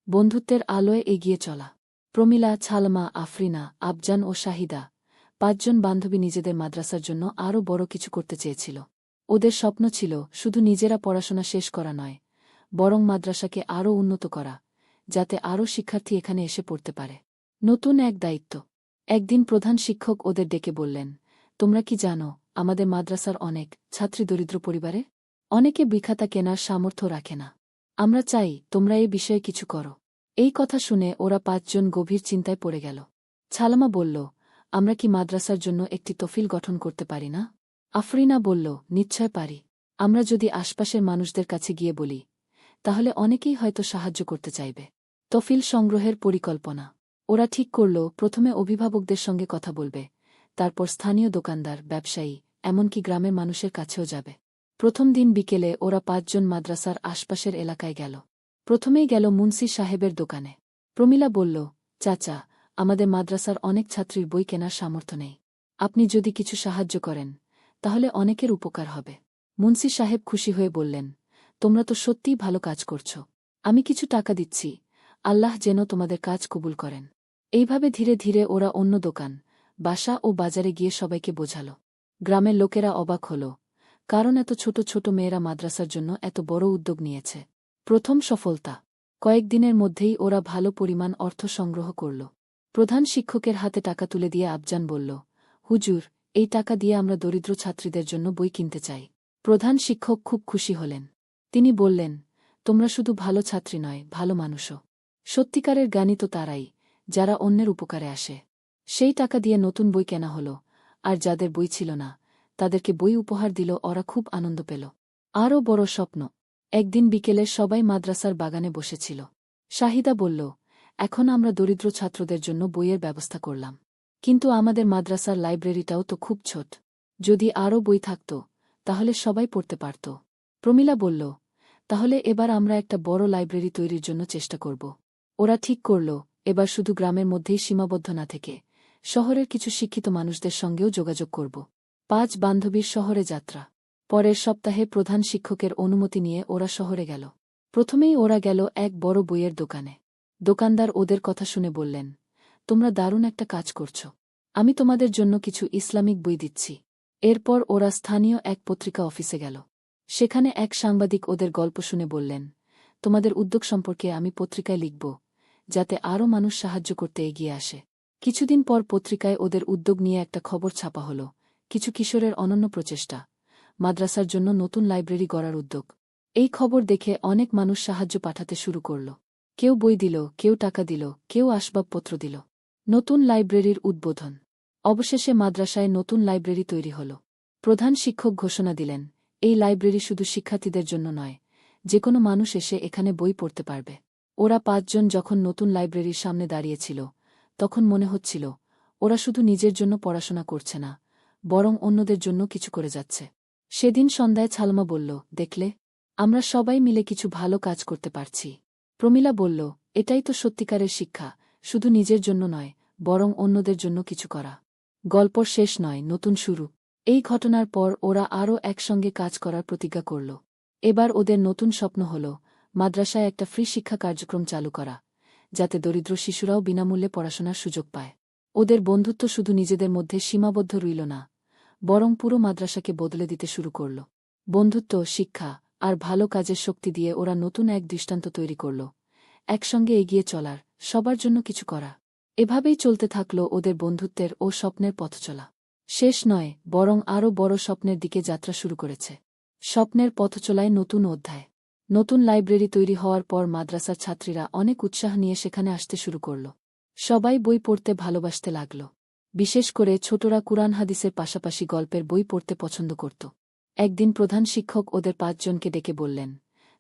বন্ধুত্বের আলোয় এগিয়ে চলা। প্রমিলা, ছালমা, আফরিনা, আফজান ও শাহিদা, ৫ জন বান্ধবী নিজেদের মাদ্রাসার জন্য আরও বড় কিছু করতে চেয়েছিল। ওদের স্বপ্ন ছিল শুধু নিজেরা পড়াশোনা শেষ করা নয়, বরং মাদ্রাসাকে আরও উন্নত করা, যাতে আরও শিক্ষার্থী এখানে এসে পড়তে পারে। নতুন এক দায়িত্ব। একদিন প্রধান শিক্ষক ওদের ডেকে বললেন, তোমরা কি জানো, আমাদের মাদ্রাসার অনেক ছাত্রী দরিদ্র পরিবারে? অনেকে বই-খাতা কেনার সামর্থ্য রাখে না। আমরা চাই তোমরা এ বিষয়ে কিছু করো। এই কথা শুনে ওরা ৫ জন গভীর চিন্তায় পড়ে গেল। ছালামা বলল, আমরা কি মাদ্রাসার জন্য একটি তফিল গঠন করতে পারি না? আফরিনা বলল, নিশ্চয় পারি। আমরা যদি আশপাশের মানুষদের কাছে গিয়ে বলি, তাহলে অনেকেই হয়তো সাহায্য করতে চাইবে। তফিল সংগ্রহের পরিকল্পনা। ওরা ঠিক করল প্রথমে অভিভাবকদের সঙ্গে কথা বলবে, তারপর স্থানীয় দোকানদার, ব্যবসায়ী, এমনকি গ্রামের মানুষের কাছেও যাবে। প্রথম দিন বিকেলে ওরা ৫ জন মাদ্রাসার আশপাশের এলাকায় গেল। প্রথমেই গেল মুন্সি সাহেবের দোকানে। প্রমিলা বলল, চাচা, আমাদের মাদ্রাসার অনেক ছাত্রীর বই কেনার সামর্থ্য নেই। আপনি যদি কিছু সাহায্য করেন, তাহলে অনেকের উপকার হবে। মুন্সি সাহেব খুশি হয়ে বললেন, তোমরা তো সত্যিই ভালো কাজ করছ। আমি কিছু টাকা দিচ্ছি, আল্লাহ যেন তোমাদের কাজ কবুল করেন। এইভাবে ধীরে ধীরে ওরা অন্য দোকান, বাসা ও বাজারে গিয়ে সবাইকে বোঝাল। গ্রামের লোকেরা অবাক হল, কারণ এত ছোট ছোট মেয়েরা মাদ্রাসার জন্য এত বড় উদ্যোগ নিয়েছে। প্রথম সফলতা। কয়েকদিনের মধ্যেই ওরা ভালো পরিমাণ অর্থ সংগ্রহ করল। প্রধান শিক্ষকের হাতে টাকা তুলে দিয়ে আফজান বলল, হুজুর, এই টাকা দিয়ে আমরা দরিদ্র ছাত্রীদের জন্য বই কিনতে চাই। প্রধান শিক্ষক খুব খুশি হলেন। তিনি বললেন, তোমরা শুধু ভালো ছাত্রী নয়, ভালো মানুষও। সত্যিকারের জ্ঞানী তো তারাই, যারা অন্যের উপকারে আসে। সেই টাকা দিয়ে নতুন বই কেনা হল, আর যাদের বই ছিল না, তাদেরকে বই উপহার দিল। ওরা খুব আনন্দ পেল। আরও বড় স্বপ্ন। একদিন বিকেলে সবাই মাদ্রাসার বাগানে বসেছিল। শাহিদা বলল, এখন আমরা দরিদ্র ছাত্রদের জন্য বইয়ের ব্যবস্থা করলাম, কিন্তু আমাদের মাদ্রাসার লাইব্রেরিটাও তো খুব ছোট। যদি আরও বই থাকত, তাহলে সবাই পড়তে পারত। প্রমিলা বলল, তাহলে এবার আমরা একটা বড় লাইব্রেরি তৈরির জন্য চেষ্টা করব। ওরা ঠিক করল, এবার শুধু গ্রামের মধ্যেই সীমাবদ্ধ না থেকে শহরের কিছু শিক্ষিত মানুষদের সঙ্গেও যোগাযোগ করব। ৫ বান্ধবীর শহরে যাত্রা। পরের সপ্তাহে প্রধান শিক্ষকের অনুমতি নিয়ে ওরা শহরে গেল। প্রথমেই ওরা গেল এক বড় বইয়ের দোকানে। দোকানদার ওদের কথা শুনে বললেন, তোমরা দারুণ একটা কাজ করছ। আমি তোমাদের জন্য কিছু ইসলামিক বই দিচ্ছি। এরপর ওরা স্থানীয় এক পত্রিকা অফিসে গেল। সেখানে এক সাংবাদিক ওদের গল্প শুনে বললেন, তোমাদের উদ্যোগ সম্পর্কে আমি পত্রিকায় লিখব, যাতে আরও মানুষ সাহায্য করতে এগিয়ে আসে। কিছুদিন পর পত্রিকায় ওদের উদ্যোগ নিয়ে একটা খবর ছাপা হল, কিছু কিশোরের অনন্য প্রচেষ্টা, মাদ্রাসার জন্য নতুন লাইব্রেরি গড়ার উদ্যোগ। এই খবর দেখে অনেক মানুষ সাহায্য পাঠাতে শুরু করল। কেউ বই দিল, কেউ টাকা দিল, কেউ আসবাবপত্র দিল। নতুন লাইব্রেরির উদ্বোধন। অবশেষে মাদ্রাসায় নতুন লাইব্রেরি তৈরি হল। প্রধান শিক্ষক ঘোষণা দিলেন, এই লাইব্রেরি শুধু শিক্ষার্থীদের জন্য নয়, যে কোনো মানুষ এসে এখানে বই পড়তে পারবে। ওরা ৫ জন যখন নতুন লাইব্রেরির সামনে দাঁড়িয়েছিল, তখন মনে হচ্ছিল ওরা শুধু নিজের জন্য পড়াশোনা করছে না, বরং অন্যদের জন্য কিছু করে যাচ্ছে। সেদিন সন্ধ্যায় ছালমা বলল, দেখলে, আমরা সবাই মিলে কিছু ভালো কাজ করতে পারছি। প্রমিলা বলল, এটাই তো সত্যিকারের শিক্ষা, শুধু নিজের জন্য নয়, বরং অন্যদের জন্য কিছু করা। গল্প শেষ নয়, নতুন শুরু। এই ঘটনার পর ওরা আরও একসঙ্গে কাজ করার প্রতিজ্ঞা করল। এবার ওদের নতুন স্বপ্ন হল মাদ্রাসায় একটা ফ্রি শিক্ষা কার্যক্রম চালু করা, যাতে দরিদ্র শিশুরাও বিনামূল্যে পড়াশোনার সুযোগ পায়। ওদের বন্ধুত্ব শুধু নিজেদের মধ্যে সীমাবদ্ধ রইল না, বরং পুরো মাদ্রাসাকে বদলে দিতে শুরু করল। বন্ধুত্ব, শিক্ষা আর ভালো কাজের শক্তি দিয়ে ওরা নতুন এক দৃষ্টান্ত তৈরি করল, একসঙ্গে এগিয়ে চলার, সবার জন্য কিছু করা। এভাবেই চলতে থাকল ওদের বন্ধুত্বের ও স্বপ্নের পথচলা। শেষ নয়, বরং আরও বড় স্বপ্নের দিকে যাত্রা শুরু করেছে। স্বপ্নের পথচলায় নতুন অধ্যায়। নতুন লাইব্রেরি তৈরি হওয়ার পর মাদ্রাসার ছাত্রীরা অনেক উৎসাহ নিয়ে সেখানে আসতে শুরু করল। সবাই বই পড়তে ভালোবাসতে লাগল। বিশেষ করে ছোটরা কুরআন হাদিসের পাশাপাশি গল্পের বই পড়তে পছন্দ করত। একদিন প্রধান শিক্ষক ওদের ৫ জনকে ডেকে বললেন,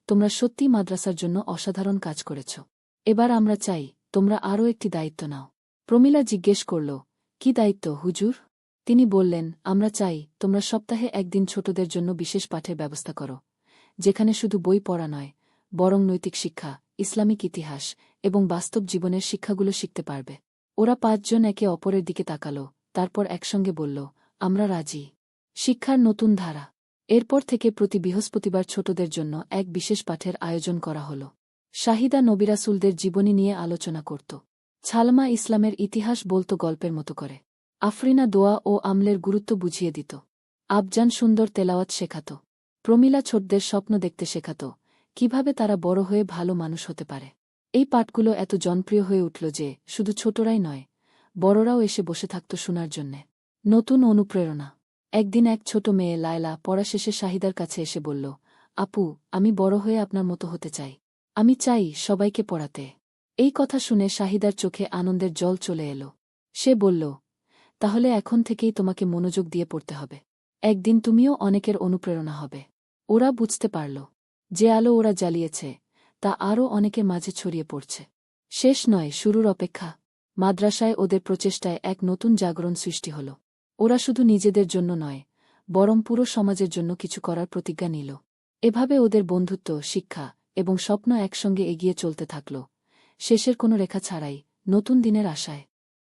তোমরা সত্যিই মাদ্রাসার জন্য অসাধারণ কাজ করেছ। এবার আমরা চাই তোমরা আরও একটি দায়িত্ব নাও। প্রমিলা জিজ্ঞেস করল, কি দায়িত্ব হুজুর? তিনি বললেন, আমরা চাই তোমরা সপ্তাহে একদিন ছোটদের জন্য বিশেষ পাঠের ব্যবস্থা করো, যেখানে শুধু বই পড়া নয়, বরং নৈতিক শিক্ষা, ইসলামিক ইতিহাস এবং বাস্তব জীবনের শিক্ষাগুলো শিখতে পারবে। ওরা ৫ জন একে অপরের দিকে তাকাল, তারপর একসঙ্গে বলল, আমরা রাজি। শিক্ষার নতুন ধারা। এরপর থেকে প্রতি বৃহস্পতিবার ছোটদের জন্য এক বিশেষ পাঠের আয়োজন করা হল। শাহিদা নবী রাসূলদের জীবনী নিয়ে আলোচনা করত। ছালমা ইসলামের ইতিহাস বলত গল্পের মতো করে। আফরিনা দোয়া ও আমলের গুরুত্ব বুঝিয়ে দিত। আবজান সুন্দর তেলাওয়াত শেখাত। প্রমীলা ছোটদের স্বপ্ন দেখতে শেখাত, কিভাবে তারা বড় হয়ে ভালো মানুষ হতে পারে। এই পাঠগুলো এত জনপ্রিয় হয়ে উঠল যে শুধু ছোটরাই নয়, বড়রাও এসে বসে থাকত শোনার জন্যে। নতুন অনুপ্রেরণা। একদিন এক ছোট মেয়ে লায়লা পড়া শেষে শাহিদার কাছে এসে বলল, আপু, আমি বড় হয়ে আপনার মতো হতে চাই। আমি চাই সবাইকে পড়াতে। এই কথা শুনে শাহিদার চোখে আনন্দের জল চলে এলো। সে বলল, তাহলে এখন থেকেই তোমাকে মনোযোগ দিয়ে পড়তে হবে। একদিন তুমিও অনেকের অনুপ্রেরণা হবে। ওরা বুঝতে পারল, যে আলো ওরা জ্বালিয়েছে তা আরও অনেকের মাঝে ছড়িয়ে পড়ছে। শেষ নয়, শুরুর অপেক্ষা। মাদ্রাসায় ওদের প্রচেষ্টায় এক নতুন জাগরণ সৃষ্টি হল। ওরা শুধু নিজেদের জন্য নয়, বরং পুরো সমাজের জন্য কিছু করার প্রতিজ্ঞা নিল। এভাবে ওদের বন্ধুত্ব, শিক্ষা এবং স্বপ্ন একসঙ্গে এগিয়ে চলতে থাকল, শেষের কোনো রেখা ছাড়াই, নতুন দিনের আশায়।